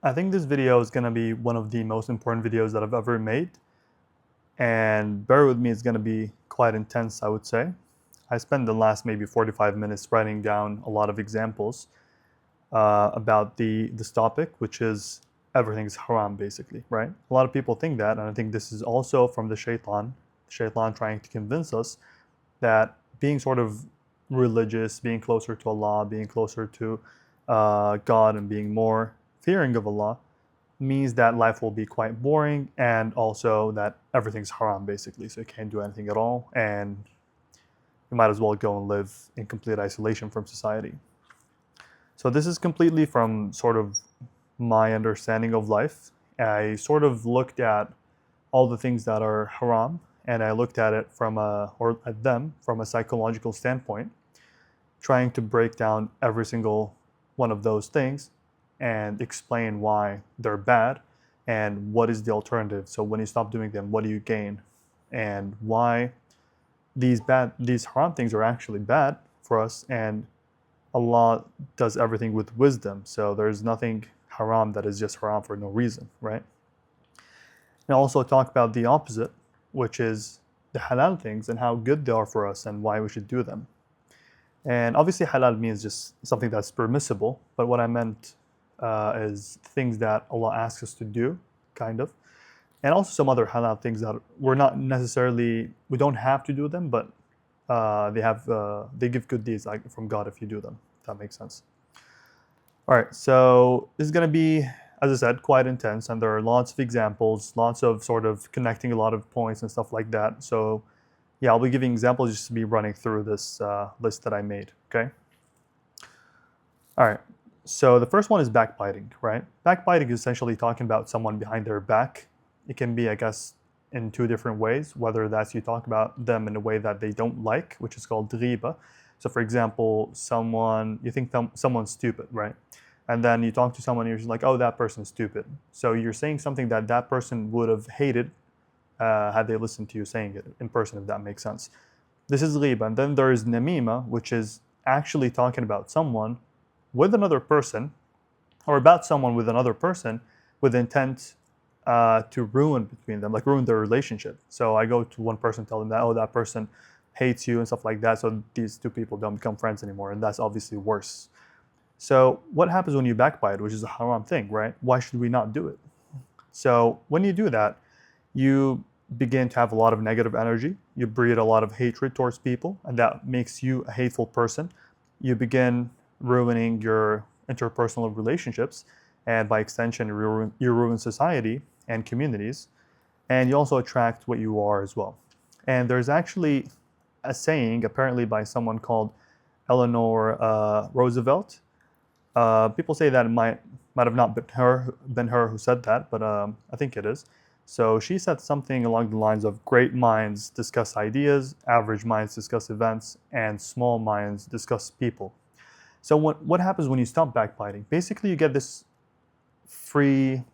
I think this video is going to be one of the most important videos that I've ever made. And bear with me, it's going to be quite intense, I would say. I spent the last maybe 45 minutes writing down a lot of examples about this topic, which is everything's haram, basically, right? A lot of people think that, and I think this is also from the shaitan trying to convince us that being sort of religious, being closer to Allah, being closer to God, and being more fearing of Allah means that life will be quite boring, and also that everything's haram, basically. So you can't do anything at all, and you might as well go and live in complete isolation from society. So this is completely from sort of my understanding of life. I sort of looked at all the things that are haram, and I looked at it or at them from a psychological standpoint, trying to break down every single one of those things and explain why they're bad and what is the alternative. So when you stop doing them, what do you gain? And why these haram things are actually bad for us, and Allah does everything with wisdom. So there's nothing haram that is just haram for no reason, right? And also talk about the opposite, which is the halal things and how good they are for us and why we should do them. And obviously halal means just something that's permissible, but what I meant is things that Allah asks us to do, kind of. And also some other halal things that we don't have to do them, but they give good deeds like from God if you do them, if that makes sense. All right, so this is going to be, as I said, quite intense, and there are lots of examples, lots of sort of connecting a lot of points and stuff like that. So yeah, I'll be giving examples just to be running through this list that I made, okay? All right, so the first one is backbiting, right? Backbiting is essentially talking about someone behind their back. It can be, I guess, in two different ways, whether that's you talk about them in a way that they don't like, which is called ghiba. So for example, you think someone's stupid, right? And then you talk to someone and you're just like, oh, that person's stupid. So you're saying something that person would have hated had they listened to you saying it in person, if that makes sense. This is ghiba. And then there's namima, which is actually talking about someone with another person, or about someone with another person, with intent to ruin between them, like ruin their relationship. So I go to one person, tell them that, oh, that person hates you and stuff like that, so these two people don't become friends anymore, and that's obviously worse. So what happens when you backbite, which is a haram thing, right? Why should we not do it? So when you do that, you begin to have a lot of negative energy. You breed a lot of hatred towards people, and that makes you a hateful person. You begin ruining your interpersonal relationships, and by extension, you ruin society and communities, and you also attract what you are as well. And there's actually a saying, apparently by someone called Eleanor Roosevelt. People say that it might have not been her who said that, but I think it is. So she said something along the lines of great minds discuss ideas, average minds discuss events, and small minds discuss people. So what happens when you stop backbiting? Basically, you get this free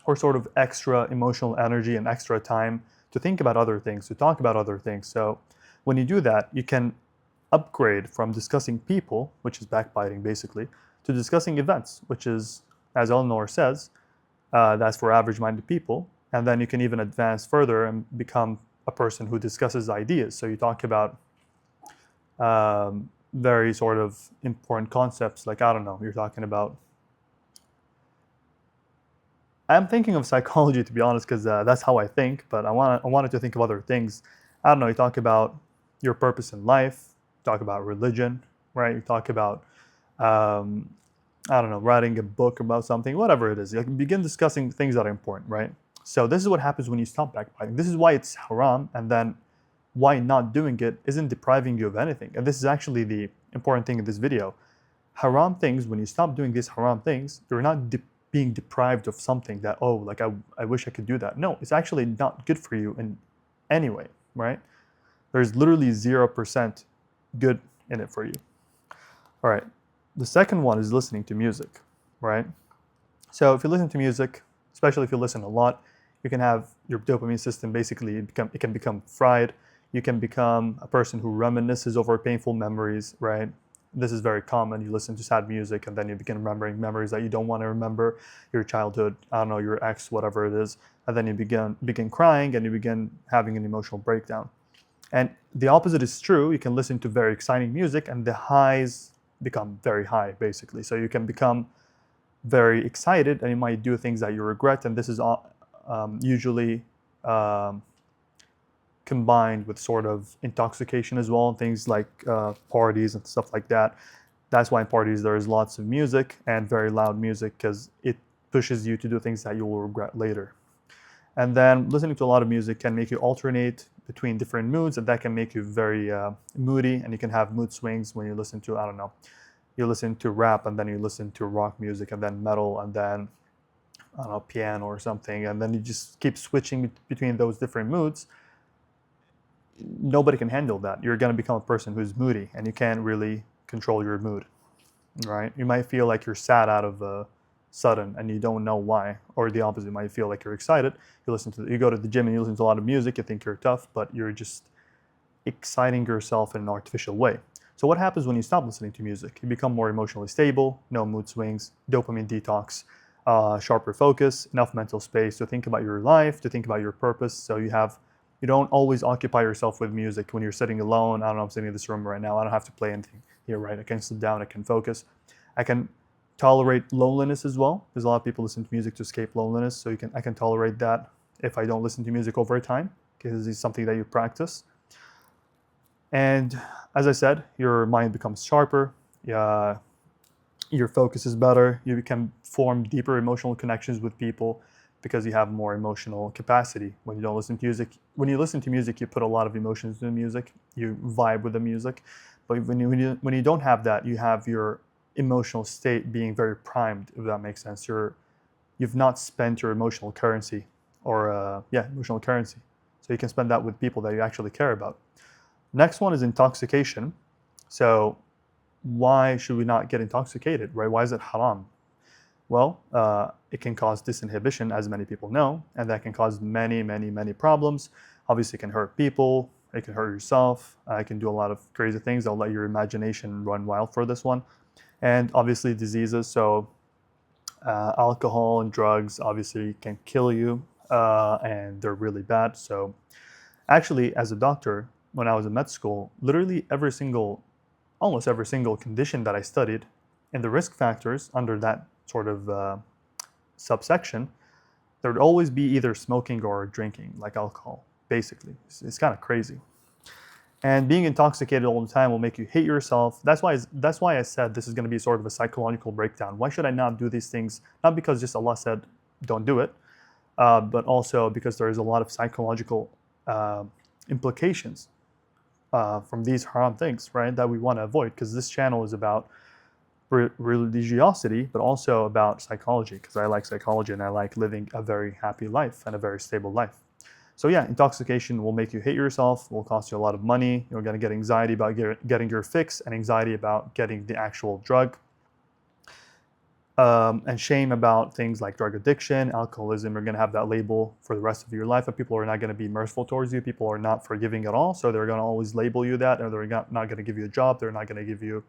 or sort of extra emotional energy and extra time to think about other things, to talk about other things. So when you do that, you can upgrade from discussing people, which is backbiting basically, to discussing events, which is, as Eleanor says, that's for average-minded people. And then you can even advance further and become a person who discusses ideas. So you talk about very sort of important concepts, like, I don't know, you're talking about, I'm thinking of psychology, to be honest, because that's how I think, but I wanted to think of other things. I don't know, you talk about your purpose in life, talk about religion, right? You talk about, I don't know, writing a book about something, whatever it is. You can begin discussing things that are important, right? So this is what happens when you stop backbiting. This is why it's haram, and then why not doing it isn't depriving you of anything. And this is actually the important thing in this video. Haram things, when you stop doing these haram things, you're not being deprived of something that, oh, like I wish I could do that. No, it's actually not good for you in any way, right? There's literally 0% good in it for you. All right. The second one is listening to music, right? So if you listen to music, especially if you listen a lot, you can have your dopamine system basically, it can become fried. You can become a person who reminisces over painful memories, right? This is very common. You listen to sad music and then you begin remembering memories that you don't want to remember, your childhood, I don't know, your ex, whatever it is, and then you begin crying and you begin having an emotional breakdown. And the opposite is true. You can listen to very exciting music and the highs become very high, basically. So you can become very excited and you might do things that you regret. And this is usually um, combined with sort of intoxication as well, things like parties and stuff like that. That's why in parties there is lots of music and very loud music, because it pushes you to do things that you will regret later. And then listening to a lot of music can make you alternate between different moods, and that can make you very moody, and you can have mood swings when you listen to, I don't know, you listen to rap and then you listen to rock music and then metal and then, I don't know, piano or something, and then you just keep switching between those different moods. Nobody can handle that. You're going to become a person who's moody and you can't really control your mood, right? You might feel like you're sad out of a sudden and you don't know why, or the opposite. You might feel like you're excited. You go to the gym and you listen to a lot of music, you think you're tough, but you're just exciting yourself in an artificial way. So what happens when you stop listening to music? You become more emotionally stable, no mood swings, dopamine detox, sharper focus, enough mental space to think about your life, to think about your purpose. So you don't always occupy yourself with music when you're sitting alone. I don't know, I'm sitting in this room right now. I don't have to play anything here, right? I can sit down, I can focus. I can tolerate loneliness as well, because a lot of people listen to music to escape loneliness. So I can tolerate that if I don't listen to music over time, because it's something that you practice. And as I said, your mind becomes sharper, your focus is better, you can form deeper emotional connections with people because you have more emotional capacity. When you don't listen to music, when you listen to music, you put a lot of emotions into the music, you vibe with the music. But when you don't have that, you have your emotional state being very primed, if that makes sense. You've not spent your emotional currency, or emotional currency. So you can spend that with people that you actually care about. Next one is intoxication. So why should we not get intoxicated, right? Why is it haram? Well, it can cause disinhibition, as many people know, and that can cause many, many, many problems. Obviously, it can hurt people, it can hurt yourself, it can do a lot of crazy things. I'll let your imagination run wild for this one. And obviously diseases, so alcohol and drugs obviously can kill you, and they're really bad. So actually, as a doctor, when I was in med school, literally almost every single condition that I studied in the risk factors under that sort of subsection, there would always be either smoking or drinking, like alcohol, basically. It's kind of crazy. And being intoxicated all the time will make you hate yourself. That's why I said this is going to be sort of a psychological breakdown. Why should I not do these things? Not because just Allah said, don't do it, but also because there is a lot of psychological implications from these haram things, right, that we want to avoid, because this channel is about religiosity, but also about psychology, because I like psychology and I like living a very happy life and a very stable life. So yeah, intoxication will make you hate yourself, will cost you a lot of money. You're going to get anxiety about getting your fix, and anxiety about getting the actual drug, and shame about things like drug addiction, alcoholism. You're going to have that label for the rest of your life, and people are not going to be merciful towards you. People are not forgiving at all, so they're going to always label you that, or they're not going to give you a job. They're not going to give you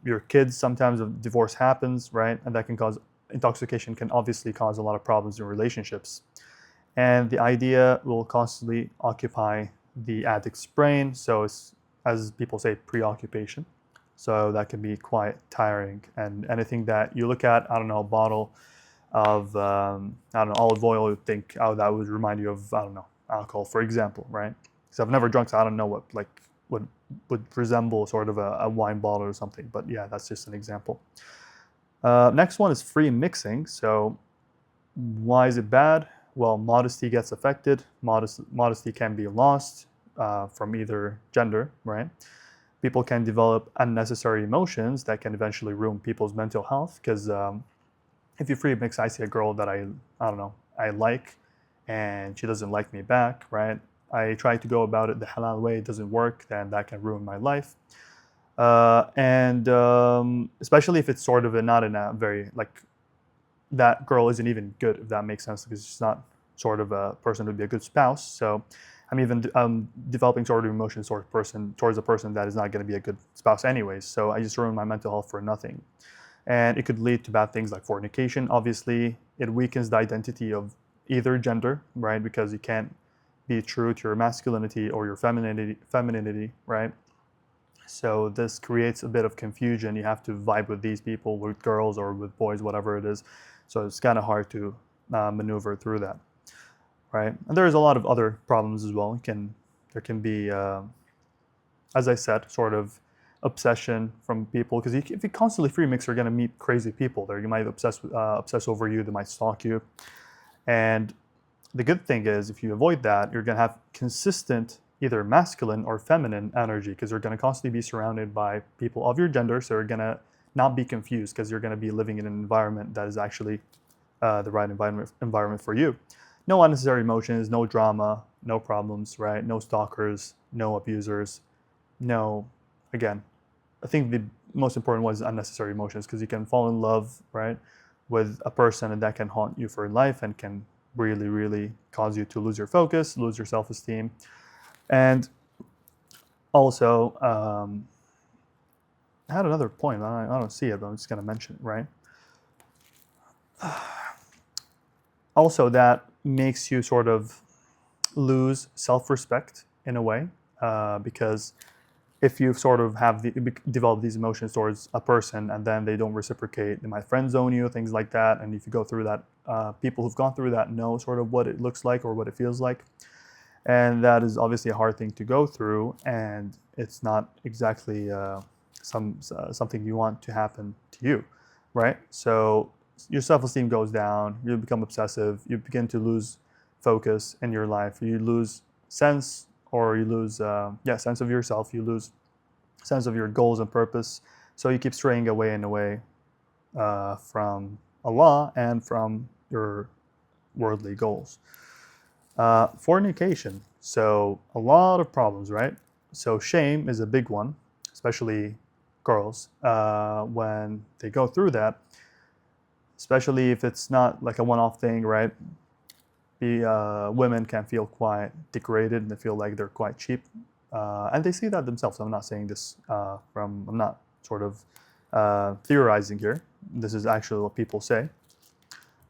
your kids. Sometimes a divorce happens, right? And that can cause, intoxication can obviously cause a lot of problems in relationships. And the idea will constantly occupy the addict's brain. So it's, as people say, preoccupation. So that can be quite tiring. And anything that you look at, I don't know, a bottle of, I don't know, olive oil, you think, oh, that would remind you of, I don't know, alcohol, for example, right? Because I've never drunk, so I don't know what would resemble sort of a wine bottle or something. But yeah, that's just an example. Next one is free mixing. So why is it bad? Well, modesty gets affected. Modesty can be lost from either gender, right? People can develop unnecessary emotions that can eventually ruin people's mental health. Because if you free mix, I see a girl that I don't know, I like, and she doesn't like me back, right? I try to go about it the halal way, it doesn't work, then that can ruin my life. And especially if it's sort of not in a very, like, that girl isn't even good, if that makes sense, because she's not sort of a person who'd be a good spouse. So I'm even developing sort of emotions towards a person that is not going to be a good spouse anyways. So I just ruined my mental health for nothing. And it could lead to bad things like fornication. Obviously, it weakens the identity of either gender, right? Because you can't be true to your masculinity or your femininity, right? So this creates a bit of confusion. You have to vibe with these people, with girls or with boys, whatever it is. So it's kind of hard to maneuver through that, right? And there's a lot of other problems as well. There can be, as I said, sort of obsession from people, because if you constantly free mix, you're going to meet crazy people there. You might obsess over you. They might stalk you. And the good thing is, if you avoid that, you're going to have consistent either masculine or feminine energy, because you're going to constantly be surrounded by people of your gender. So you're going to not be confused, because you're going to be living in an environment that is actually the right environment for you. No unnecessary emotions, no drama, no problems, right? No stalkers, no abusers, no, again, I think the most important one is unnecessary emotions, because you can fall in love, right, with a person, and that can haunt you for life and can really, really cause you to lose your focus, lose your self-esteem. And also, I had another point. I don't see it, but I'm just going to mention it, right? Also, that makes you sort of lose self-respect in a way, because if you sort of develop these emotions towards a person and then they don't reciprocate, they might friend zone you, things like that. And if you go through that, people who've gone through that know sort of what it looks like or what it feels like. And that is obviously a hard thing to go through, and it's not exactly something you want to happen to you, right? So your self-esteem goes down, you become obsessive, you begin to lose focus in your life, you lose sense, or you lose sense of yourself, you lose sense of your goals and purpose. So you keep straying away and away from Allah and from your worldly goals. Fornication. So a lot of problems, right? So shame is a big one, especially girls, when they go through that, especially if it's not like a one-off thing, right? The women can feel quite degraded, and they feel like they're quite cheap, and they see that themselves. I'm not saying this I'm not sort of theorizing here. This is actually what people say,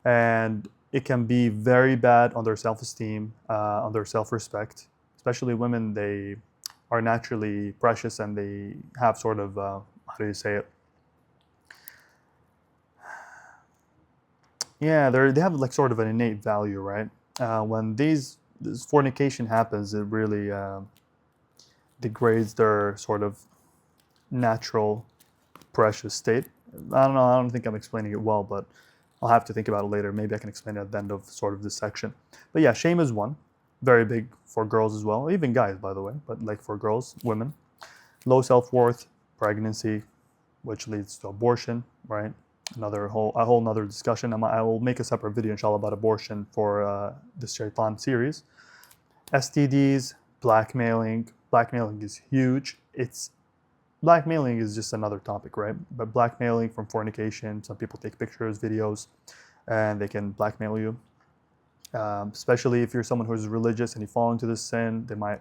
and it can be very bad on their self-esteem, on their self-respect. Especially women, they are naturally precious, and they have sort of how do you say it? Yeah, they have like sort of an innate value, right? When this fornication happens, it really degrades their sort of natural precious state. I don't know. I don't think I'm explaining it well, but I'll have to think about it later. Maybe I can explain it at the end of sort of this section. But yeah, shame is one. Very big for girls as well, even guys, by the way, but like for girls, women. Low self-worth, pregnancy, which leads to abortion, right? A whole nother discussion. I will make a separate video, inshallah, about abortion for this Shaytan series. STDs, blackmailing. Blackmailing is huge. Blackmailing is just another topic, right? But blackmailing from fornication, some people take pictures, videos, and they can blackmail you. Especially if you're someone who's religious and you fall into this sin, they might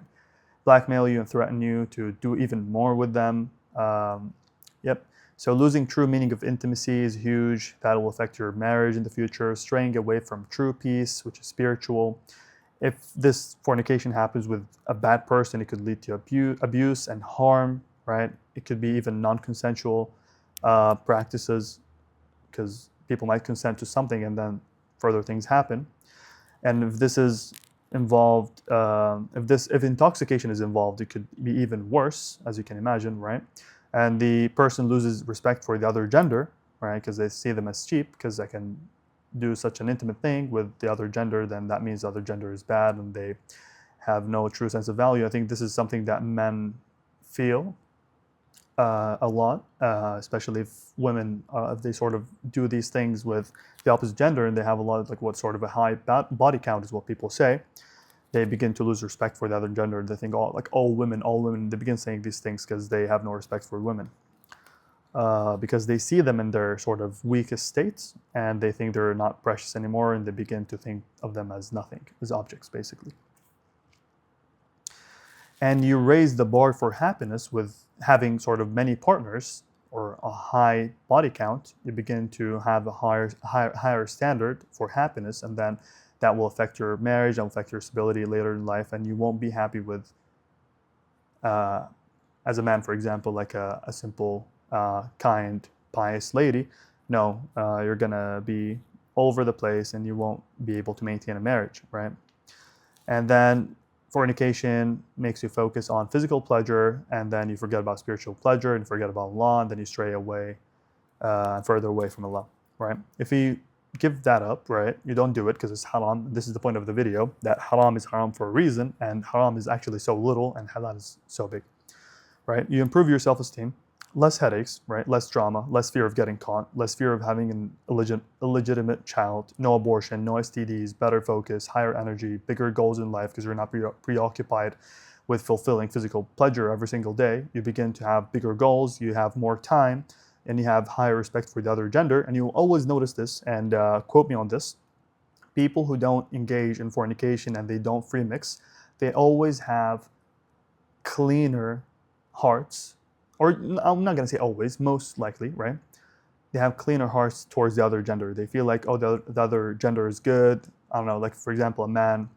blackmail you and threaten you to do even more with them. Yep. So losing true meaning of intimacy is huge. That will affect your marriage in the future. Straying away from true peace, which is spiritual. If this fornication happens with a bad person, it could lead to abuse and harm, right? It could be even non-consensual practices, because people might consent to something and then further things happen. And if this is involved, if intoxication is involved, it could be even worse, as you can imagine, right? And the person loses respect for the other gender, right? Because they see them as cheap, because I can do such an intimate thing with the other gender, then that means the other gender is bad and they have no true sense of value. I think this is something that men feel a lot, especially if women, if they sort of do these things with the opposite gender and they have a lot of like what sort of a high body count is what people say, they begin to lose respect for the other gender. They think, oh, like all women, they begin saying these things because they have no respect for women. Because they see them in their sort of weakest states and they think they're not precious anymore, and they begin to think of them as nothing, as objects, basically. And you raise the bar for happiness with having sort of many partners or a high body count. You begin to have a higher standard for happiness, and then that will affect your marriage, that will affect your stability later in life, and you won't be happy with, as a man, for example, like a simple, kind, pious lady. No, you're gonna be all over the place, and you won't be able to maintain a marriage, right? And then fornication makes you focus on physical pleasure, and then you forget about spiritual pleasure and forget about Allah, and then you stray away, further away from Allah, right? If you give that up, right, you don't do it because it's haram. This is the point of the video, that haram is haram for a reason, and haram is actually so little, and halal is so big, right? You improve your self-esteem, less headaches, right? Less drama, less fear of getting caught, less fear of having an illegitimate child, no abortion, no STDs, better focus, higher energy, bigger goals in life because you're not preoccupied with fulfilling physical pleasure every single day. You begin to have bigger goals, you have more time, and you have higher respect for the other gender. And you'll always notice this, and quote me on this, people who don't engage in fornication and they don't free mix, they always have cleaner hearts, or I'm not going to say always, most likely, right? They have cleaner hearts towards the other gender. They feel like, oh, the other gender is good. I don't know, like for example, a man,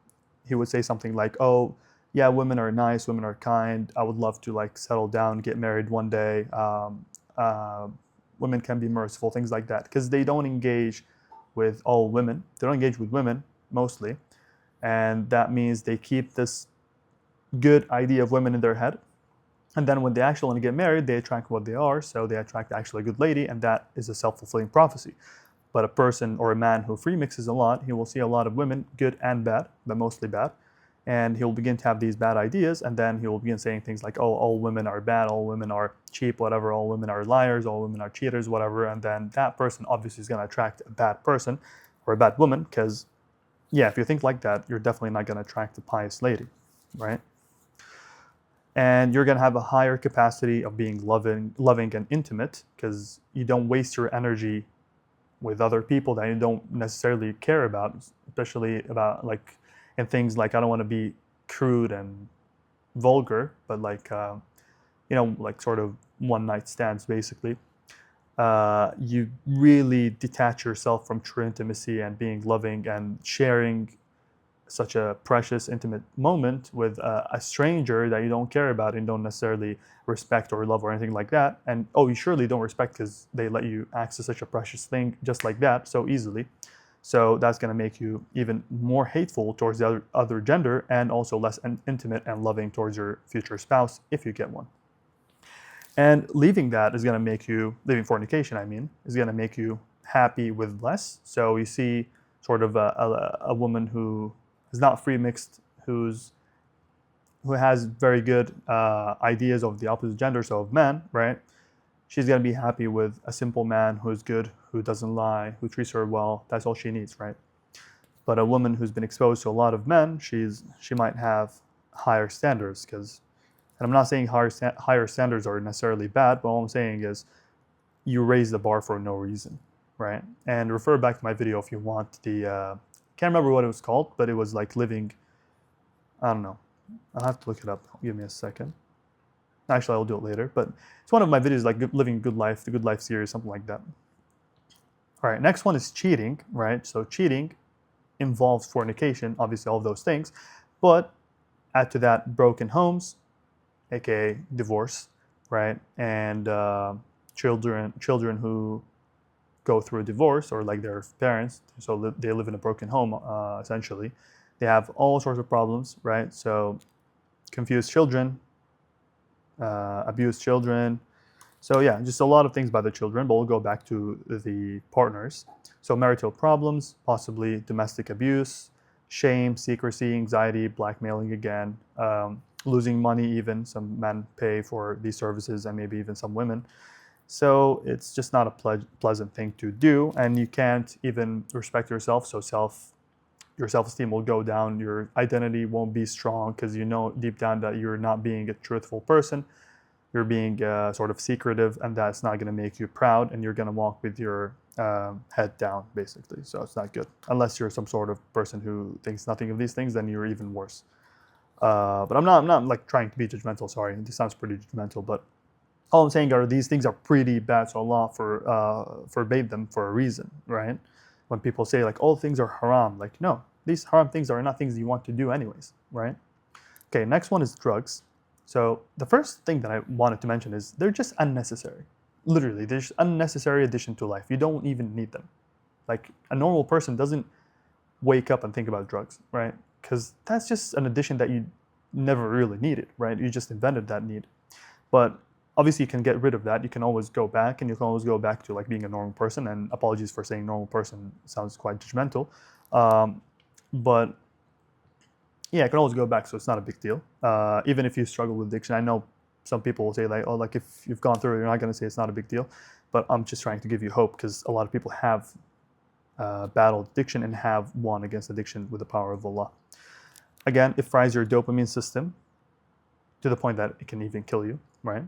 he would say something like, oh, yeah, women are nice, women are kind. I would love to like settle down, get married one day. Women can be merciful, things like that. Because they don't engage with all women. They don't engage with women, mostly. And that means they keep this good idea of women in their head. And then when they actually want to get married, they attract what they are, so they attract actually a good lady, and that is a self-fulfilling prophecy. But a person or a man who free mixes a lot, he will see a lot of women, good and bad, but mostly bad, and he'll begin to have these bad ideas, and then he will begin saying things like, oh, all women are bad, all women are cheap, whatever, all women are liars, all women are cheaters, whatever, and then that person obviously is going to attract a bad person or a bad woman, because, yeah, if you think like that, you're definitely not going to attract a pious lady, right? And you're going to have a higher capacity of being loving and intimate, because you don't waste your energy with other people that you don't necessarily care about, especially about like in things like, I don't want to be crude and vulgar, but like like sort of one night stands basically. You really detach yourself from true intimacy and being loving and sharing such a precious, intimate moment with a stranger that you don't care about and don't necessarily respect or love or anything like that. And oh, you surely don't respect because they let you access such a precious thing just like that so easily. So that's going to make you even more hateful towards the other gender, and also less intimate and loving towards your future spouse if you get one. And leaving that is going to make you, leaving fornication, I mean, is going to make you happy with less. So you see sort of a woman who is not free mixed, who has very good ideas of the opposite gender, so of men, right? She's gonna be happy with a simple man who's good, who doesn't lie, who treats her well. That's all she needs, right? But a woman who's been exposed to a lot of men, she might have higher standards, because, and I'm not saying higher standards are necessarily bad, but all I'm saying is you raise the bar for no reason, right? And refer back to my video if you want the. Can't remember what it was called, but it was like living, I don't know. I'll have to look it up. Give me a second. Actually, I'll do it later, but it's one of my videos, like Living Good Life, the Good Life series, something like that. All right, next one is cheating, right? So cheating involves fornication, obviously all of those things, but add to that broken homes, aka divorce, right? And children who go through a divorce, or like their parents, so they live in a broken home, essentially. They have all sorts of problems, right? So confused children, abused children. So yeah, just a lot of things by the children, but we'll go back to the partners. So marital problems, possibly domestic abuse, shame, secrecy, anxiety, blackmailing again, losing money even. Some men pay for these services, and maybe even some women. So it's just not a pleasant thing to do, and you can't even respect yourself. So your self-esteem will go down. Your identity won't be strong, because you know deep down that you're not being a truthful person. You're being sort of secretive, and that's not going to make you proud, and you're going to walk with your head down, basically. So it's not good. Unless you're some sort of person who thinks nothing of these things, then you're even worse. But I'm not like trying to be judgmental. Sorry, this sounds pretty judgmental, but all I'm saying are these things are pretty bad. So Allah forbade them for a reason, right? When people say like all things are haram, like no, these haram things are not things you want to do anyways, right? Okay, next one is drugs. So the first thing that I wanted to mention is they're just unnecessary. Literally, they're just unnecessary addition to life. You don't even need them. Like a normal person doesn't wake up and think about drugs, right? Because that's just an addition that you never really needed, right? You just invented that need. But obviously you can get rid of that. You can always go back, and you can always go back to like being a normal person. And apologies for saying normal person, sounds quite judgmental. But yeah, I can always go back, so it's not a big deal. Even if you struggle with addiction, I know some people will say like, oh, like if you've gone through it, you're not going to say it's not a big deal. But I'm just trying to give you hope, because a lot of people have battled addiction and have won against addiction with the power of Allah. Again, it fries your dopamine system to the point that it can even kill you, right?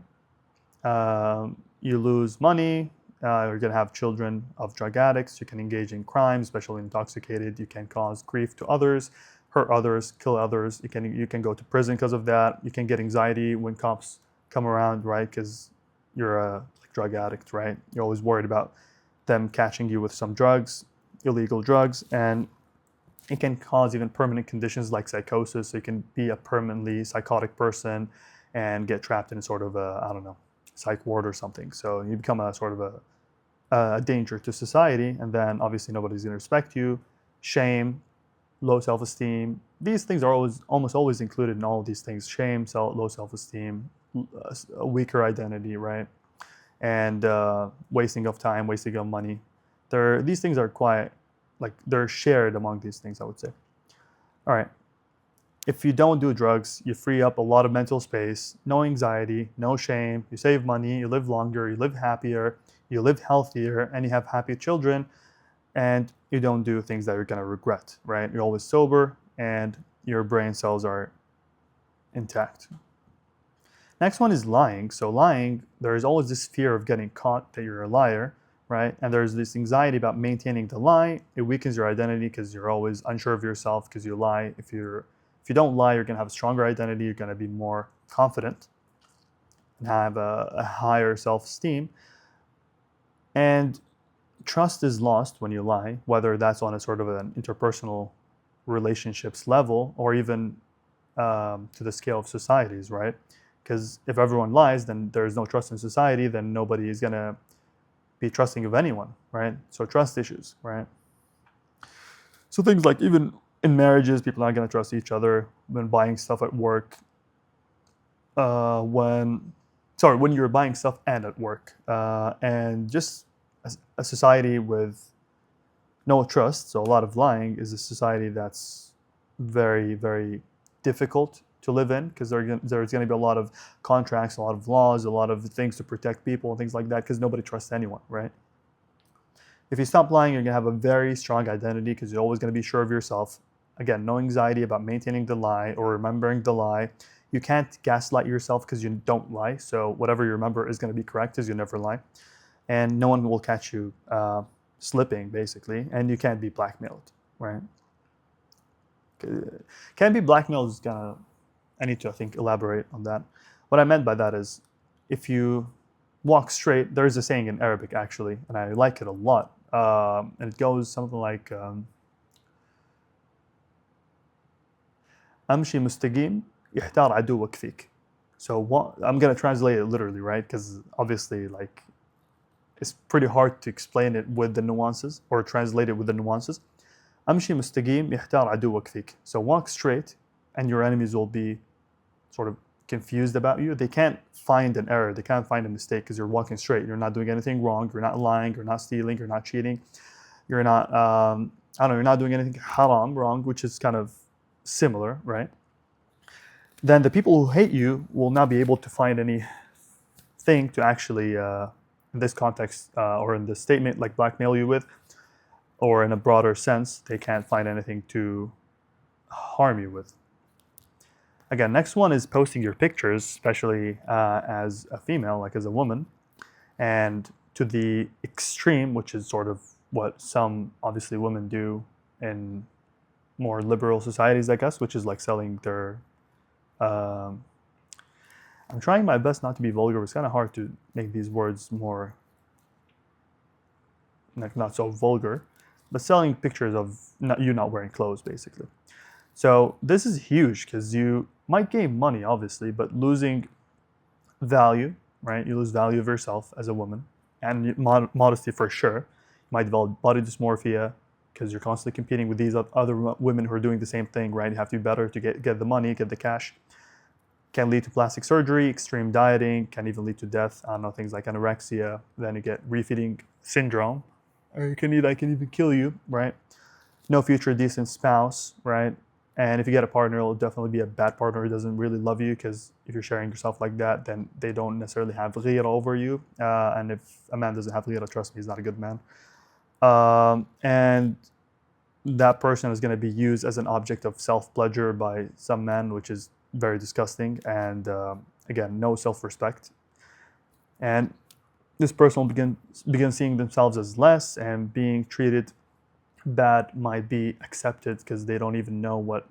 You lose money. You're going to have children of drug addicts. You can engage in crime, especially intoxicated. You can cause grief to others, hurt others, kill others. You can go to prison because of that. You can get anxiety when cops come around, right? Because you're a drug addict, right? You're always worried about them catching you with some drugs, illegal drugs, and it can cause even permanent conditions like psychosis. So you can be a permanently psychotic person and get trapped in sort of a, I don't know, psych ward or something. So you become a sort of a danger to society, and then obviously nobody's going to respect you. Shame, low self-esteem. These things are almost always included in all of these things. Shame, low self-esteem, a weaker identity, right? And wasting of time, wasting of money. These things are quite, like they're shared among these things, I would say. All right. If you don't do drugs, you free up a lot of mental space, no anxiety, no shame, you save money, you live longer, you live happier, you live healthier, and you have happy children, and you don't do things that you're going to regret, right? You're always sober, and your brain cells are intact. Next one is lying. So lying, there is always this fear of getting caught that you're a liar, right? And there's this anxiety about maintaining the lie. It weakens your identity because you're always unsure of yourself because you lie. If you don't lie, you're going to have a stronger identity. You're going to be more confident and have a higher self-esteem. And trust is lost when you lie, whether that's on a sort of an interpersonal relationships level or even to the scale of societies, right? Because if everyone lies, then there's no trust in society, then nobody is going to be trusting of anyone, right? So trust issues, right? So things like even in marriages, people are not going to trust each other. When buying stuff at work, when you're buying stuff and at work, and just a society with no trust, so a lot of lying, is a society that's very, very difficult to live in, because there's going to be a lot of contracts, a lot of laws, a lot of things to protect people and things like that, because nobody trusts anyone, right? If you stop lying, you're going to have a very strong identity because you're always going to be sure of yourself. Again, no anxiety about maintaining the lie or remembering the lie. You can't gaslight yourself because you don't lie. So whatever you remember is going to be correct because you never lie. And no one will catch you slipping, basically. And you can't be blackmailed, right? Can't be blackmailed is going to... I need to, I think, elaborate on that. What I meant by that is if you walk straight, there's a saying in Arabic, actually, and I like it a lot. And it goes something like... أمشي مستقيم يحتار عدوك فيك. So I'm going to translate it literally, right? Because obviously, like, it's pretty hard to explain it with the nuances or translate it with the nuances. أمشي مستقيم يحتار عدوك فيك. So walk straight and your enemies will be sort of confused about you. They can't find an error. They can't find a mistake because you're walking straight. You're not doing anything wrong. You're not lying. You're not stealing. You're not cheating. You're not, you're not doing anything haram, wrong, which is kind of similar, right? Then the people who hate you will not be able to find anything to actually, in this context or in this statement, like blackmail you with, or in a broader sense, they can't find anything to harm you with. Again, next one is posting your pictures, especially as a female, like as a woman, and to the extreme, which is sort of what some, obviously, women do in more liberal societies, I guess, which is like selling their Um, I'm trying my best not to be vulgar. It's kind of hard to make these words more like not so vulgar, but selling pictures of you not wearing clothes, basically. So this is huge because you might gain money, obviously, but losing value, right? You lose value of yourself as a woman, and modesty for sure. You might develop body dysmorphia because you're constantly competing with these other women who are doing the same thing, right? You have to be better to get the money, get the cash. Can lead to plastic surgery, extreme dieting, can even lead to death. I don't know, things like anorexia. Then you get refeeding syndrome, or you can even kill you, right? No future decent spouse, right? And if you get a partner, it'll definitely be a bad partner who doesn't really love you, because if you're sharing yourself like that, then they don't necessarily have ghira over you. And if a man doesn't have ghira, trust me, he's not a good man. And that person is going to be used as an object of self-pleasure by some men, which is very disgusting. And again, no self-respect. And this person will begin seeing themselves as less, and being treated bad might be accepted because they don't even know what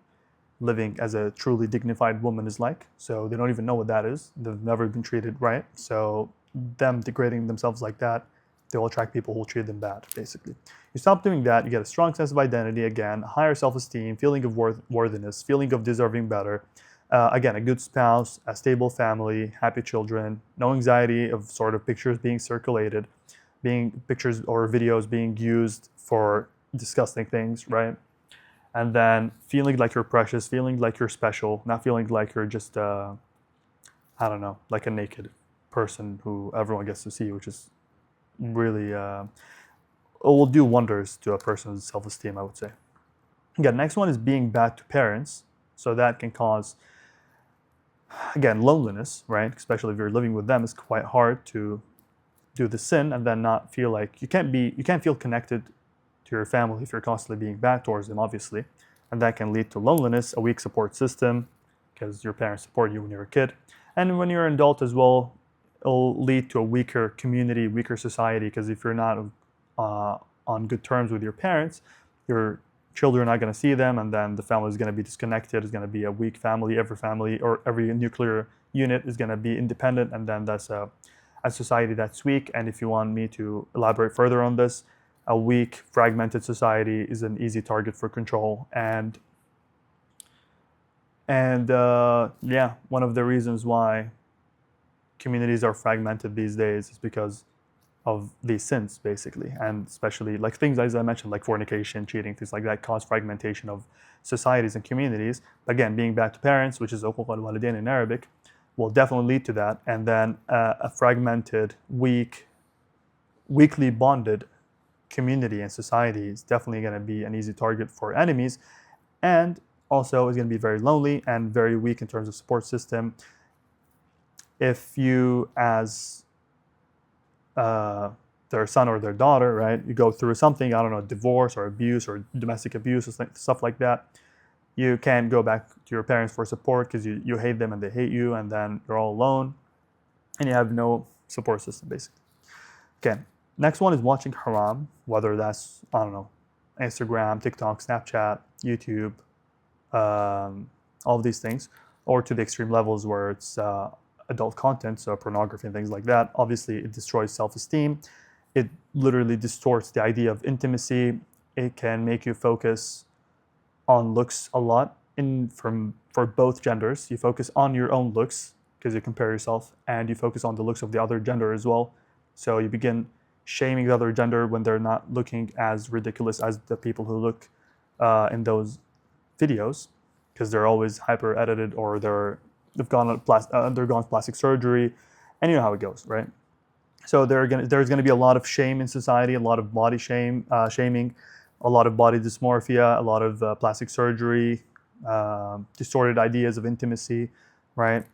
living as a truly dignified woman is like. So they don't even know what that is. They've never been treated right. So them degrading themselves like that, they will attract people who will treat them bad, basically. You stop doing that, you get a strong sense of identity again, higher self-esteem, feeling of worthiness, feeling of deserving better. Again, a good spouse, a stable family, happy children, no anxiety of sort of pictures being circulated, being pictures or videos being used for disgusting things, right? And then feeling like you're precious, feeling like you're special, not feeling like you're just, I don't know, like a naked person who everyone gets to see, which is really, it will do wonders to a person's self-esteem, I would say. Again, next one is being bad to parents. So that can cause, again, loneliness, right? Especially if you're living with them, it's quite hard to do the sin and then not feel like you can't feel connected to your family if you're constantly being bad towards them, obviously. And that can lead to loneliness, a weak support system, because your parents support you when you're a kid. And when you're an adult as well, it'll lead to a weaker community, weaker society, because if you're not on good terms with your parents, your children are not going to see them, and then the family is going to be disconnected. It's going to be a weak family. Every family or every nuclear unit is going to be independent, and then that's a society that's weak. And if you want me to elaborate further on this, a weak, fragmented society is an easy target for control. And yeah, one of the reasons why communities are fragmented these days is because of these sins, basically. And especially like things, as I mentioned, like fornication, cheating, things like that, cause fragmentation of societies and communities. Again, being bad to parents, which is uquq al-walidain in Arabic, will definitely lead to that. And then a fragmented, weakly bonded community and society is definitely going to be an easy target for enemies, and also is going to be very lonely and very weak in terms of support system. If you, as their son or their daughter, right, you go through something, I don't know, divorce or abuse or domestic abuse or stuff like that, you can't go back to your parents for support because you hate them and they hate you, and then you're all alone and you have no support system, basically. Okay. Next one is watching haram, whether that's, I don't know, Instagram, TikTok, Snapchat, YouTube, all of these things, or to the extreme levels where it's adult content, so pornography and things like that. Obviously, it destroys self-esteem. It literally distorts the idea of intimacy. It can make you focus on looks a lot for both genders. You focus on your own looks because you compare yourself, and you focus on the looks of the other gender as well. So you begin shaming the other gender when they're not looking as ridiculous as the people who look in those videos, because they're always hyper edited, or they've undergone plastic surgery, and you know how it goes, right? So there's going to be a lot of shame in society, a lot of body shaming, a lot of body dysmorphia, a lot of plastic surgery, distorted ideas of intimacy, right?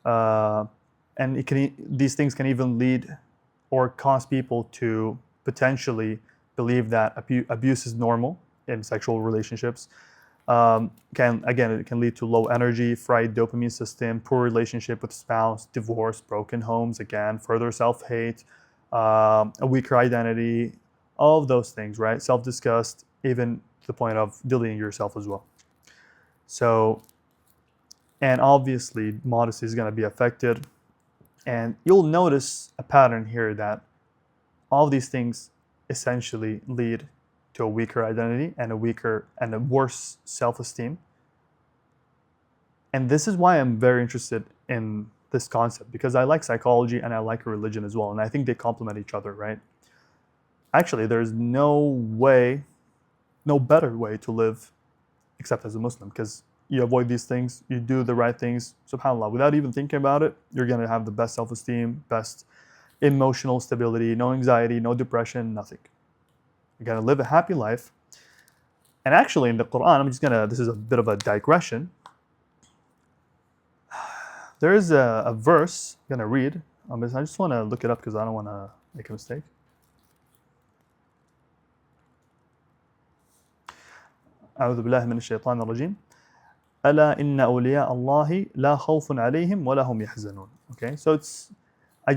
And these things can even lead or cause people to potentially believe that abuse is normal in sexual relationships. It can lead to low energy, fried dopamine system, poor relationship with spouse, divorce, broken homes, again, further self-hate, a weaker identity, all of those things, right? Self-disgust, even to the point of deleting yourself as well. So And obviously, modesty is going to be affected. And you'll notice a pattern here that all these things essentially lead to a weaker identity and a worse self-esteem. And this is why I'm very interested in this concept, because I like psychology and I like religion as well, and I think they complement each other, right? Actually, there's no better way to live except as a Muslim, because you avoid these things, you do the right things, subhanAllah, without even thinking about it, you're going to have the best self-esteem, best emotional stability, no anxiety, no depression, nothing. You're going to live a happy life. And actually in the Quran, this is a bit of a digression. There is a verse I'm going to read. I just want to look it up because I don't want to make a mistake. أعوذ بالله من الشيطان الرجيم. ألا إن أولياء الله لا خوف عليهم ولا هم يحزنون. Okay, so I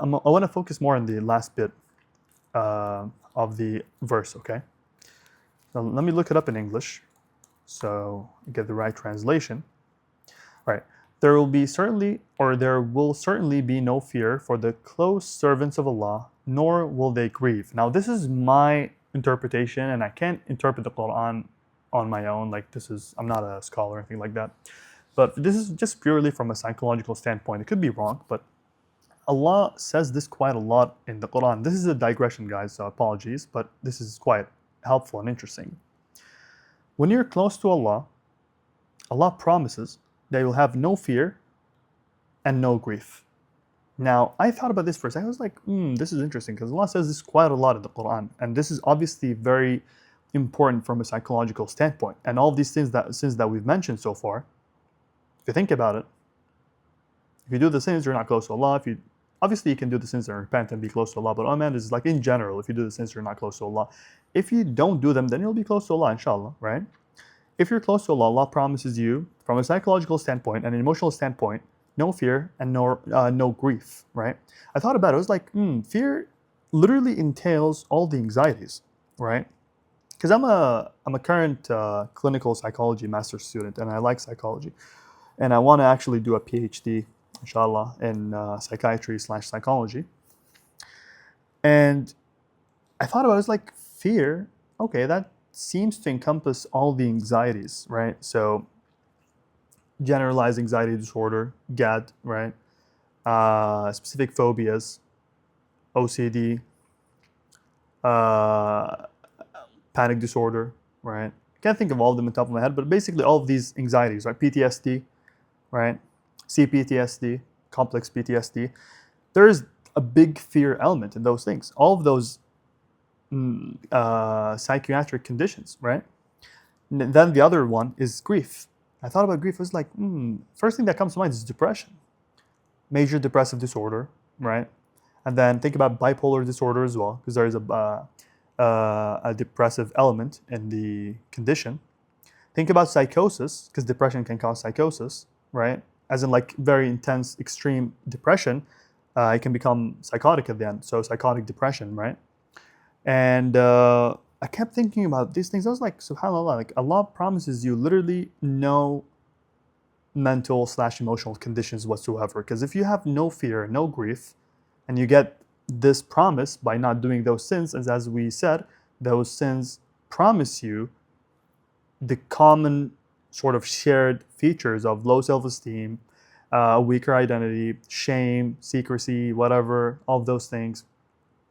want to focus more on the last bit of the verse. Okay, so let me look it up in English so you get the right translation. All right. There will certainly be no fear for the close servants of Allah, nor will they grieve. Now, this is my interpretation, and I can't interpret the Quran on my own. I'm not a scholar or anything like that. But this is just purely from a psychological standpoint. It could be wrong, but Allah says this quite a lot in the Quran. This is a digression, guys, so apologies, but this is quite helpful and interesting. When you're close to Allah, Allah promises they will have no fear and no grief. Now, I thought about this for a second. I was like, this is interesting, because Allah says this quite a lot in the Quran. And this is obviously very important from a psychological standpoint. And all of these sins that we've mentioned so far, if you think about it, if you do the sins, you're not close to Allah. Obviously, you can do the sins and repent and be close to Allah. But Amen is like in general, if you do the sins, you're not close to Allah. If you don't do them, then you'll be close to Allah, inshallah, right? If you're close to Allah, Allah promises you, from a psychological standpoint and an emotional standpoint, no fear and no grief, right? I thought about it. I was like, fear literally entails all the anxieties, right? Because I'm a current clinical psychology master's student, and I like psychology. And I want to actually do a PhD, inshallah, in psychiatry/psychology. And I thought about it, I was like, fear, okay, that seems to encompass all the anxieties, right? So generalized anxiety disorder, GAD, right? Specific phobias, OCD, panic disorder, right? I can't think of all of them on top of my head, but basically all of these anxieties, right? PTSD, right? CPTSD, complex PTSD. There's a big fear element in those things. All of those psychiatric conditions, right? And then the other one is grief. I thought about grief. I was like, first thing that comes to mind is depression. Major depressive disorder, right? And then think about bipolar disorder as well, because there is a depressive element in the condition. Think about psychosis, because depression can cause psychosis, right? As in like very intense, extreme depression, it can become psychotic at the end. So psychotic depression, right? And I kept thinking about these things. I was like, subhanAllah, like Allah promises you literally no mental/emotional conditions whatsoever. Because if you have no fear, no grief, and you get this promise by not doing those sins, as we said, those sins promise you the common sort of shared features of low self-esteem, weaker identity, shame, secrecy, whatever, all of those things.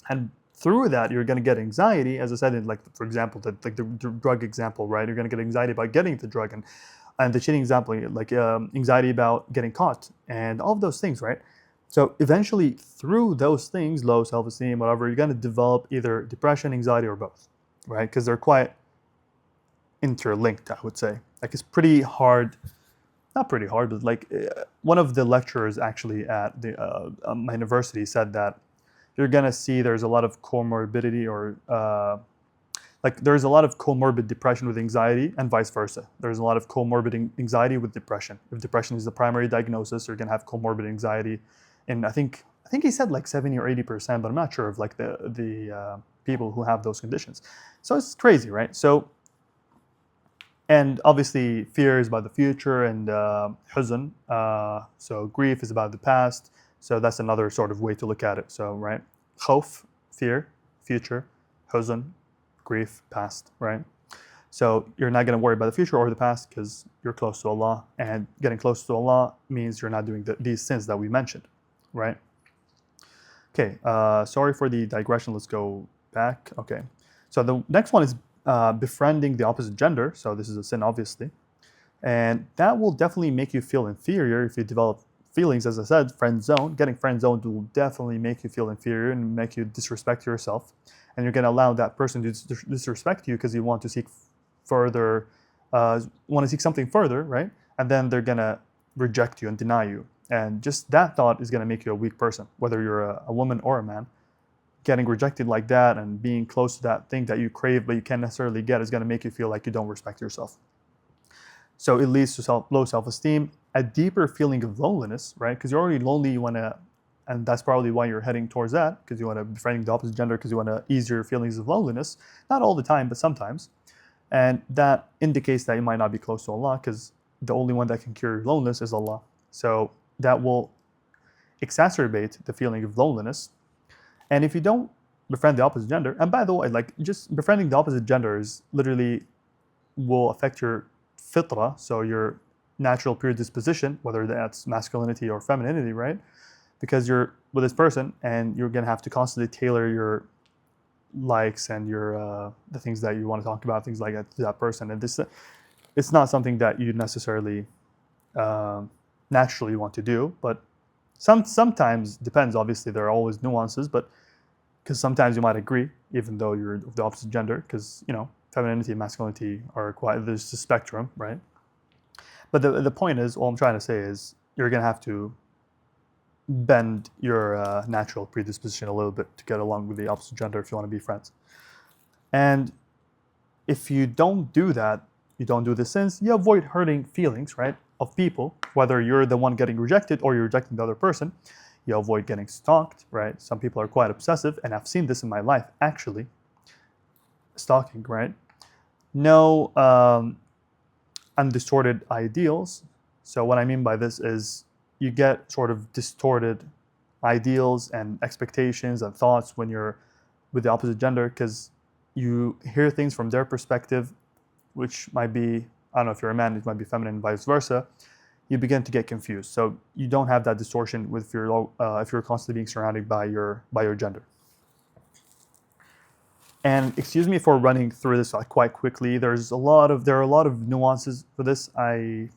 And through that, you're going to get anxiety, as I said, in like, for example, the drug example, right? You're going to get anxiety about getting the drug, and the cheating example, like anxiety about getting caught, and all of those things, right? So eventually, through those things, low self-esteem, whatever, you're going to develop either depression, anxiety, or both, right? Because they're quite interlinked, I would say. Like it's pretty hard, not pretty hard, but like one of the lecturers actually at my university said that you're gonna see there's a lot of comorbidity or like there's a lot of comorbid depression with anxiety and vice versa. There's a lot of comorbid anxiety with depression. If depression is the primary diagnosis, you're gonna have comorbid anxiety. And I think he said like 70 or 80%, but I'm not sure of like the people who have those conditions. So it's crazy, right? So And obviously, fear is about the future, and huzn, so grief is about the past. So that's another sort of way to look at it. So, right, khawf, fear, future, huzn, grief, past, right? So you're not going to worry about the future or the past because you're close to Allah, and getting close to Allah means you're not doing these sins that we mentioned, right? Okay, sorry for the digression. Let's go back. Okay, so the next one is befriending the opposite gender. So this is a sin, obviously. And that will definitely make you feel inferior if you develop feelings. As I said, friend zone. Getting friend zoned will definitely make you feel inferior and make you disrespect yourself. And you're going to allow that person to disrespect you because you want to seek further, want to seek something further, right? And then they're going to reject you and deny you. And just that thought is going to make you a weak person, whether you're a woman or a man. Getting rejected like that and being close to that thing that you crave but you can't necessarily get is going to make you feel like you don't respect yourself. So it leads to low self-esteem, a deeper feeling of loneliness, right? Because you're already lonely, you want to, and that's probably why you're heading towards that, because you want to befriend the opposite gender, because you want to ease your feelings of loneliness. Not all the time, but sometimes. And that indicates that you might not be close to Allah, because the only one that can cure loneliness is Allah. So that will exacerbate the feeling of loneliness. And if you don't befriend the opposite gender, and by the way, like just befriending the opposite gender is literally will affect your fitra, so your natural predisposition, whether that's masculinity or femininity, right? Because you're with this person and you're gonna have to constantly tailor your likes and your the things that you want to talk about, things like that to that person. And this, it's not something that you necessarily naturally want to do, but sometimes depends. Obviously, there are always nuances, but because sometimes you might agree, even though you're of the opposite gender, because femininity and masculinity are quite, there's a spectrum, right? But the point is, all I'm trying to say is you're going to have to bend your natural predisposition a little bit to get along with the opposite gender if you want to be friends. And if you don't do that, you don't do the sins, you avoid hurting feelings, right, of people, whether you're the one getting rejected or you're rejecting the other person. You avoid getting stalked, right? Some people are quite obsessive, and I've seen this in my life, actually. Stalking, right? No undistorted ideals. So what I mean by this is you get sort of distorted ideals and expectations and thoughts when you're with the opposite gender, because you hear things from their perspective, which might be, I don't know, if you're a man, it might be feminine and vice versa. You begin to get confused. So you don't have that distortion with if you're constantly being surrounded by your gender. And excuse me for running through this quite quickly. There are a lot of nuances for this.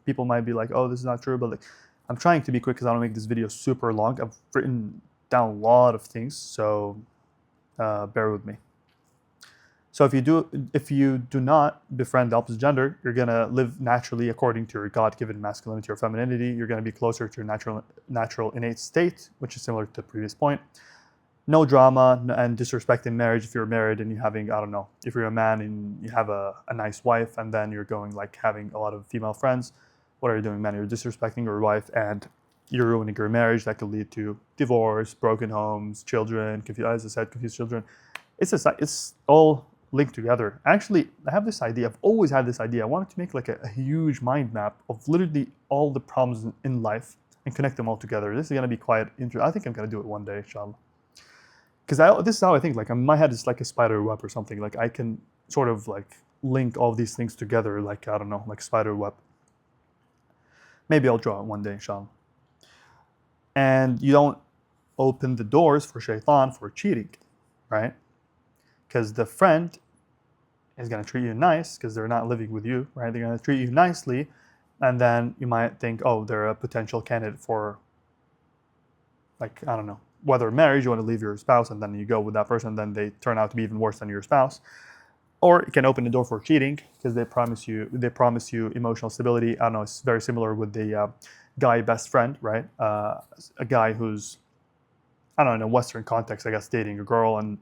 People might be like, oh, this is not true, but like, I'm trying to be quick because I don't make this video super long. I've written down a lot of things, so bear with me. So if you do not befriend the opposite gender, you're gonna live naturally according to your God-given masculinity or femininity. You're gonna be closer to your natural innate state, which is similar to the previous point. No drama and disrespect in marriage. If you're married and you're having, I don't know, if you're a man and you have a nice wife and then you're going like having a lot of female friends, what are you doing, man? You're disrespecting your wife and you're ruining your marriage. That could lead to divorce, broken homes, children, as I said, confused children. It's all linked together. Actually, I have this idea. I've always had this idea. I wanted to make like a huge mind map of literally all the problems in life and connect them all together. This is going to be quite interesting. I think I'm going to do it one day, inshallah. Because this is how I think. Like in my head, it's like a spider web or something. Like I can sort of like link all these things together. Like I don't know, like spider web. Maybe I'll draw it one day, inshallah. And you don't open the doors for Shaytan for cheating, right? Because the friend is going to treat you nice because they're not living with you, right? They're going to treat you nicely, and then you might think, oh, they're a potential candidate for, like, I don't know, whether marriage, you want to leave your spouse, and then you go with that person, and then they turn out to be even worse than your spouse. Or it can open the door for cheating because they promise you emotional stability. I don't know, it's very similar with the guy best friend, right? A guy who's, I don't know, in a Western context, I guess, dating a girl, and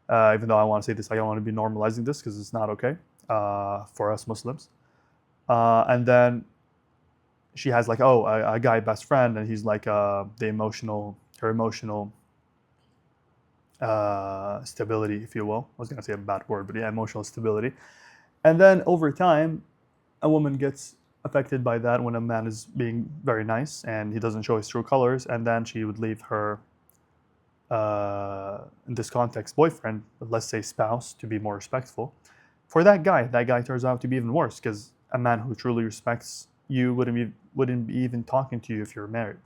even though I want to say this, I don't want to be normalizing this because it's not okay for us Muslims. And then she has like, oh, a guy best friend, and he's like her emotional stability, if you will. I was going to say a bad word, but yeah, emotional stability. And then over time, a woman gets affected by that when a man is being very nice and he doesn't show his true colors, and then she would leave her, in this context, boyfriend, but let's say spouse, to be more respectful. For that guy turns out to be even worse, because a man who truly respects you wouldn't be even talking to you if you're married,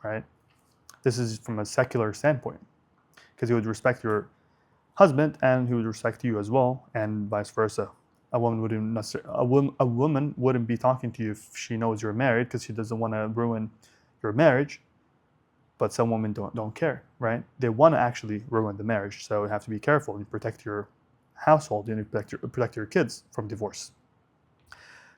right? This is from a secular standpoint, because he would respect your husband and he would respect you as well, and vice versa. A woman wouldn't a woman wouldn't be talking to you if she knows you're married, because she doesn't want to ruin your marriage. But some women don't care, right? They want to actually ruin the marriage, so you have to be careful. You protect your household, and you protect your kids from divorce.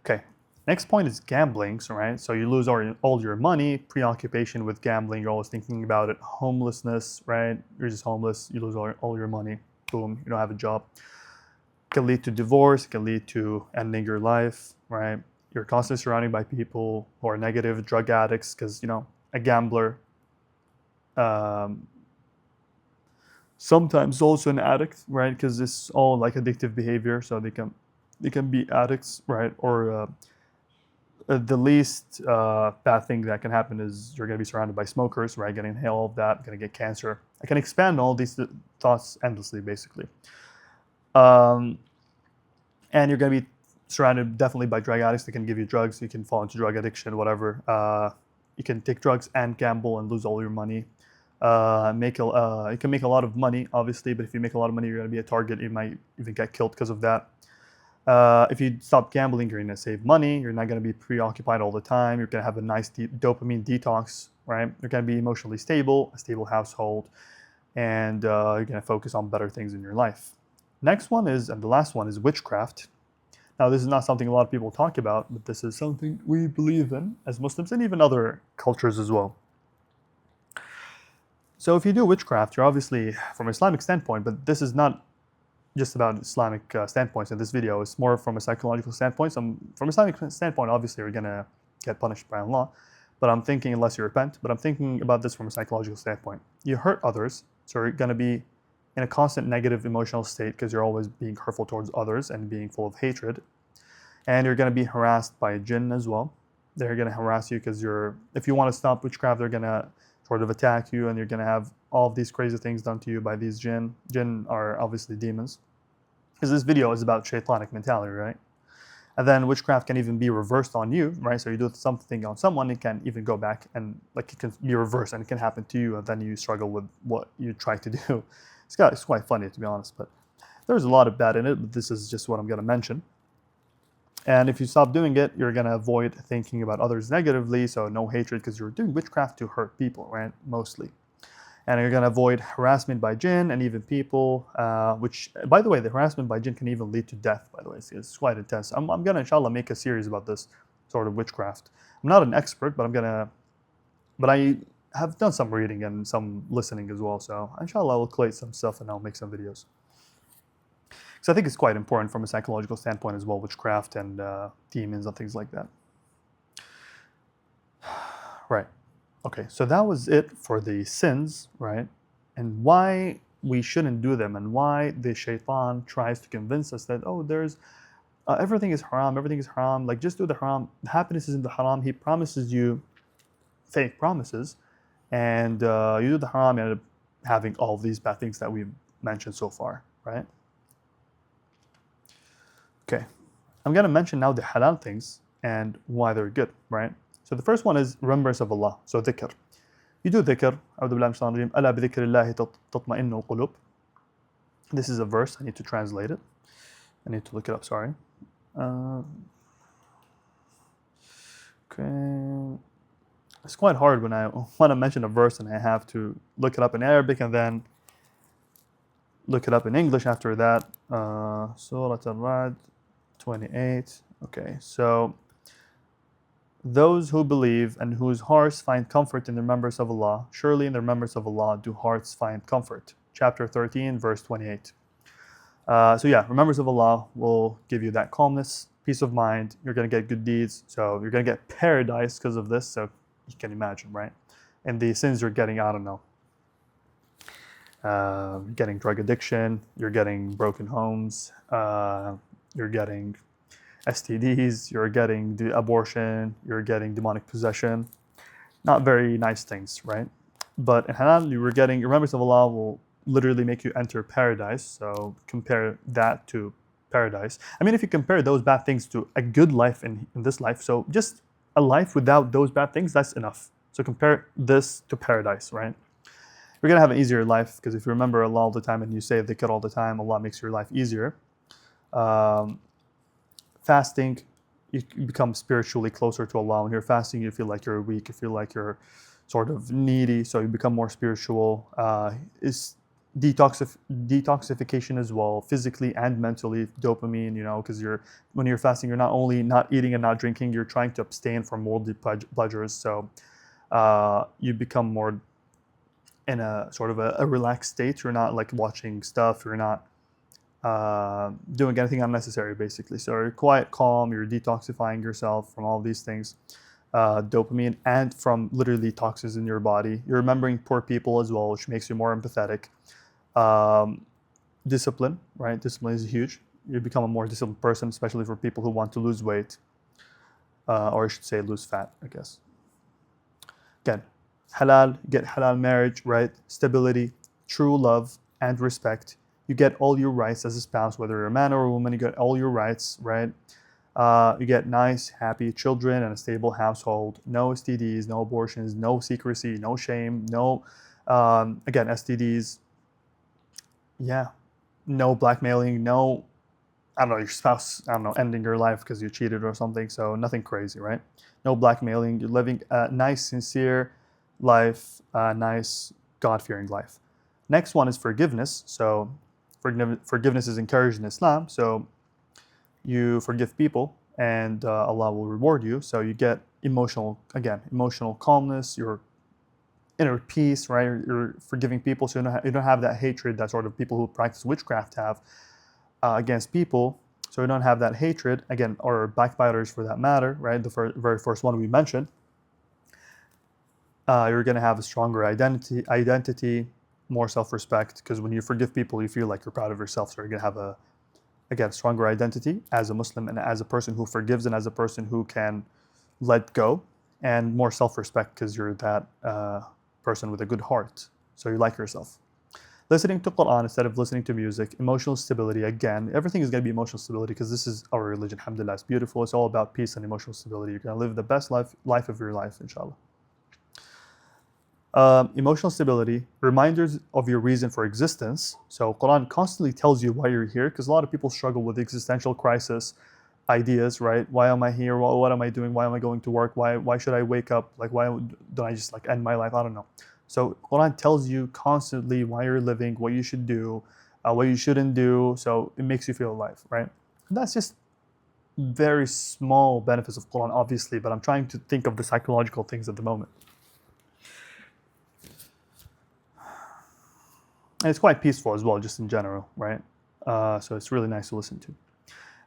Okay, next point is gambling, right? So you lose all your money, preoccupation with gambling. You're always thinking about it. Homelessness, right? You're just homeless. You lose all your money. Boom, you don't have a job. It can lead to divorce. It can lead to ending your life, right? You're constantly surrounded by people who are negative, drug addicts, because, a gambler, sometimes also an addict, right? Because it's all like addictive behavior, so they can be addicts, right? Or the least bad thing that can happen is you're going to be surrounded by smokers, right? Going to inhale all of that, going to get cancer. I can expand all these thoughts endlessly, basically. And you're going to be surrounded definitely by drug addicts that can give you drugs. You can fall into drug addiction, whatever. You can take drugs and gamble and lose all your money. You can make a lot of money, obviously, but if you make a lot of money, you're going to be a target. You might even get killed because of that. If you stop gambling, you're going to save money. You're not going to be preoccupied all the time. You're going to have a nice dopamine detox, right? You're going to be emotionally stable, a stable household, and you're going to focus on better things in your life. Next one is, and the last one is witchcraft. Now, this is not something a lot of people talk about, but this is something we believe in as Muslims and even other cultures as well. So if you do witchcraft, you're obviously, from an Islamic standpoint, but this is not just about Islamic standpoints in this video. It's more from a psychological standpoint. From Islamic standpoint, obviously you're going to get punished by Allah. But I'm thinking, unless you repent, but I'm thinking about this from a psychological standpoint. You hurt others, so you're going to be in a constant negative emotional state because you're always being hurtful towards others and being full of hatred. And you're going to be harassed by jinn as well. They're going to harass you because if you want to stop witchcraft, they're going to sort of attack you, and you're going to have all of these crazy things done to you by these jinn. Jinn are obviously demons. Because this video is about Shaytanic mentality, right? And then witchcraft can even be reversed on you, right? So you do something on someone, it can even go back and it can be reversed, and it can happen to you, and then you struggle with what you try to do. It's quite funny, to be honest, but there's a lot of bad in it, but this is just what I'm going to mention. And if you stop doing it, you're going to avoid thinking about others negatively, so no hatred, because you're doing witchcraft to hurt people, right? Mostly. And you're going to avoid harassment by jinn and even people, which, by the way, the harassment by jinn can even lead to death, by the way. It's quite intense. I'm going to, inshallah, make a series about this sort of witchcraft. I'm not an expert, but I have done some reading and some listening as well. So, inshallah, I'll collate some stuff and I'll make some videos. So I think it's quite important from a psychological standpoint as well, witchcraft and demons and things like that. Right. Okay, so that was it for the sins, right? And why we shouldn't do them, and why the Shaytan tries to convince us that, there's everything is haram, like just do the haram. Happiness is in the haram. He promises you fake promises, and you do the haram, you end up having all of these bad things that we've mentioned so far, right? Okay, I'm going to mention now the halal things and why they're good, right? So the first one is remembrance of Allah, so dhikr. You do dhikr, ألا بذكر الله تطمئن القلوب. This is a verse, I need to translate it. I need to look it up, sorry. Okay. It's quite hard when I want to mention a verse and I have to look it up in Arabic and then look it up in English after that. Surah Al-Ra'd 28. Okay, so those who believe and whose hearts find comfort in the remembrance of Allah, surely in the remembrance of Allah do hearts find comfort. Chapter 13, verse 28. So yeah, remembrance of Allah will give you that calmness, peace of mind. You're going to get good deeds. So you're going to get paradise because of this. So you can imagine, right? And the sins you're getting, I don't know. Getting drug addiction, you're getting broken homes, you're getting STDs, you're getting the abortion, you're getting demonic possession. Not very nice things, right? But in halal, you were getting remembrance of Allah will literally make you enter paradise. So compare that to paradise. I mean, if you compare those bad things to a good life in this life, so just a life without those bad things, that's enough. So compare this to paradise, right? You're gonna have an easier life because if you remember Allah all the time and you say dhikr all the time, Allah makes your life easier. Um, Fasting, you become spiritually closer to Allah. When you're fasting, you feel like you're weak, you feel like you're sort of needy, so you become more spiritual. Is detoxification as well, physically and mentally, dopamine, because when you're fasting, you're not only not eating and not drinking, you're trying to abstain from worldly pleasures. So you become more in a sort of a relaxed state. You're not like watching stuff, you're not doing anything unnecessary, basically. So you're quiet, calm, you're detoxifying yourself from all these things, dopamine, and from literally toxins in your body. You're remembering poor people as well, which makes you more empathetic. Discipline, right? Discipline is huge. You become a more disciplined person, especially for people who want to lose weight, or I should say lose fat, I guess. Again, halal, get halal marriage, right? Stability, true love, and respect. You get all your rights as a spouse, whether you're a man or a woman, you get all your rights, right? You get nice, happy children and a stable household. No STDs, no abortions, no secrecy, no shame, no, again, STDs, yeah, no blackmailing, no, I don't know, your spouse, I don't know, ending your life because you cheated or something. So nothing crazy, right? No blackmailing. You're living a nice, sincere life, a nice, God-fearing life. Next one is forgiveness. So forgiveness is encouraged in Islam. So you forgive people and Allah will reward you. So you get emotional calmness, your inner peace, right? You're forgiving people, so you don't have that hatred that sort of people who practice witchcraft have against people. So you don't have that hatred, again, or backbiters for that matter, right? The very first one we mentioned. You're going to have a stronger identity, more self-respect, because when you forgive people, you feel like you're proud of yourself. So you're going to have again, stronger identity as a Muslim and as a person who forgives and as a person who can let go, and more self-respect because you're that person with a good heart. So you like yourself. Listening to Quran instead of listening to music. Emotional stability, again, everything is going to be emotional stability because this is our religion, alhamdulillah. It's beautiful. It's all about peace and emotional stability. You're going to live the best life of your life, inshallah. Emotional stability, reminders of your reason for existence. So Quran constantly tells you why you're here, because a lot of people struggle with existential crisis ideas, right? Why am I here? What am I doing? Why am I going to work? Why should I wake up? Like, why don't I just like end my life? I don't know. So Quran tells you constantly why you're living, what you should do, what you shouldn't do. So it makes you feel alive, right? And that's just very small benefits of Quran, obviously, but I'm trying to think of the psychological things at the moment. And it's quite peaceful as well, just in general, right? So it's really nice to listen to.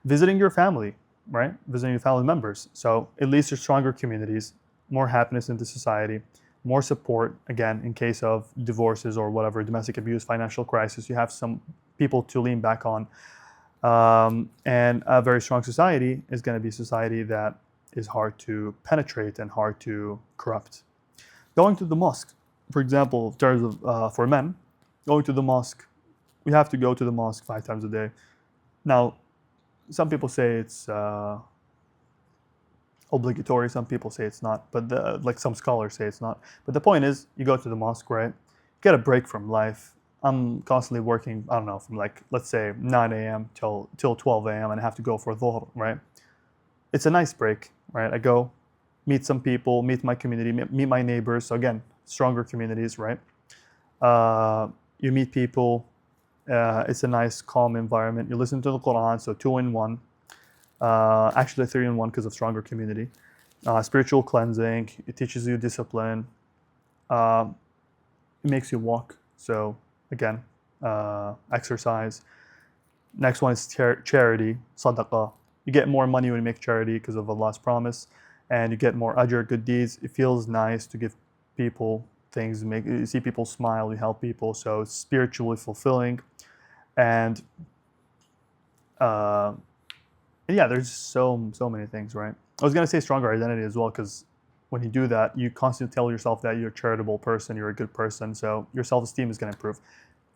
Visiting your family, right? Visiting your family members. So it leads to stronger communities, more happiness in the society, more support, again, in case of divorces or whatever, domestic abuse, financial crisis, you have some people to lean back on. And a very strong society is going to be a society that is hard to penetrate and hard to corrupt. Going to the mosque, for example, in terms of for men, going to the mosque, we have to go to the mosque 5 times a day. Now, some people say it's obligatory, some people say it's not, but like some scholars say it's not. But the point is, you go to the mosque, right? Get a break from life. I'm constantly working, I don't know, from like, let's say 9 a.m. till 12 a.m. and I have to go for dhuhr, right? It's a nice break, right? I go, meet some people, meet my community, meet my neighbors. So again, stronger communities, right? You meet people. It's a nice, calm environment. You listen to the Quran, so 2 in 1. Actually 3 in 1 because of stronger community. Spiritual cleansing. It teaches you discipline. It makes you walk. So again, exercise. Next one is charity, sadaqah. You get more money when you make charity because of Allah's promise, and you get more ajr, good deeds. It feels nice to give people things, you see people smile, you help people, so it's spiritually fulfilling. And And yeah, there's so many things, right? I was gonna say stronger identity as well, because when you do that, you constantly tell yourself that you're a charitable person, you're a good person, so your self-esteem is gonna improve.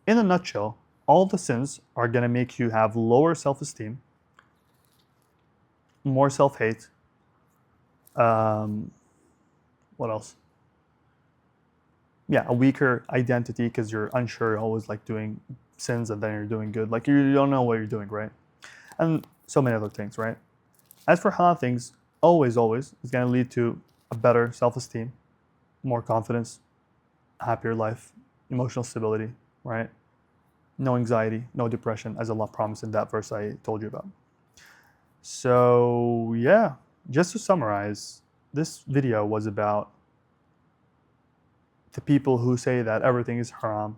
In a nutshell, all the sins are gonna make you have lower self-esteem, more self-hate. Um, what else? Yeah, a weaker identity because you're unsure, you're always like doing sins and then you're doing good. Like you don't know what you're doing, right? And so many other things, right? As for halal things, always is going to lead to a better self-esteem, more confidence, happier life, emotional stability, right? No anxiety, no depression, as Allah promised in that verse I told you about. So yeah, just to summarize, this video was about the people who say that everything is haram,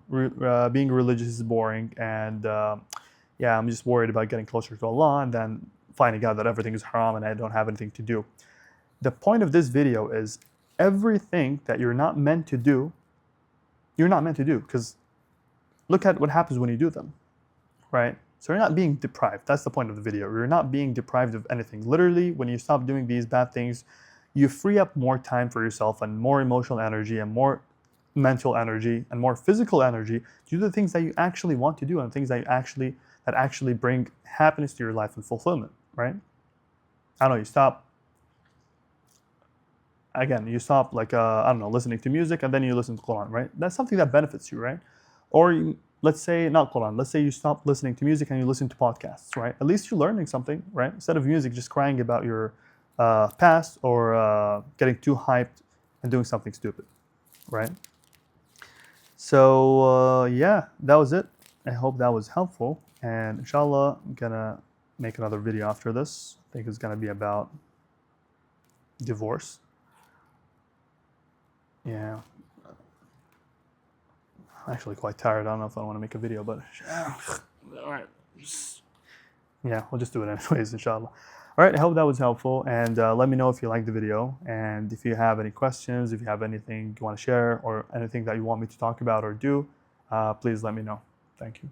being religious is boring, and yeah, I'm just worried about getting closer to Allah, and then finding out that everything is haram and I don't have anything to do. The point of this video is everything that you're not meant to do, you're not meant to do, because look at what happens when you do them, right? So you're not being deprived. That's the point of the video. You're not being deprived of anything. Literally, when you stop doing these bad things, you free up more time for yourself and more emotional energy and more mental energy and more physical energy to do the things that you actually want to do and things that actually bring happiness to your life and fulfillment, right? I don't know, you stop like I don't know, listening to music and then you listen to Quran, right? That's something that benefits you, right? Or let's say not Quran, let's say you stop listening to music and you listen to podcasts, right? At least you're learning something, right? Instead of music just crying about your past or getting too hyped and doing something stupid, right? So yeah, that was it. I hope that was helpful, and inshallah I'm gonna make another video after this. I think it's gonna be about divorce. Yeah, I'm actually quite tired. I don't know if I want to make a video, but all right, yeah, we'll just do it anyways, inshallah. All right, I hope that was helpful, and let me know if you liked the video, and if you have any questions, if you have anything you want to share, or anything that you want me to talk about or do, please let me know. Thank you.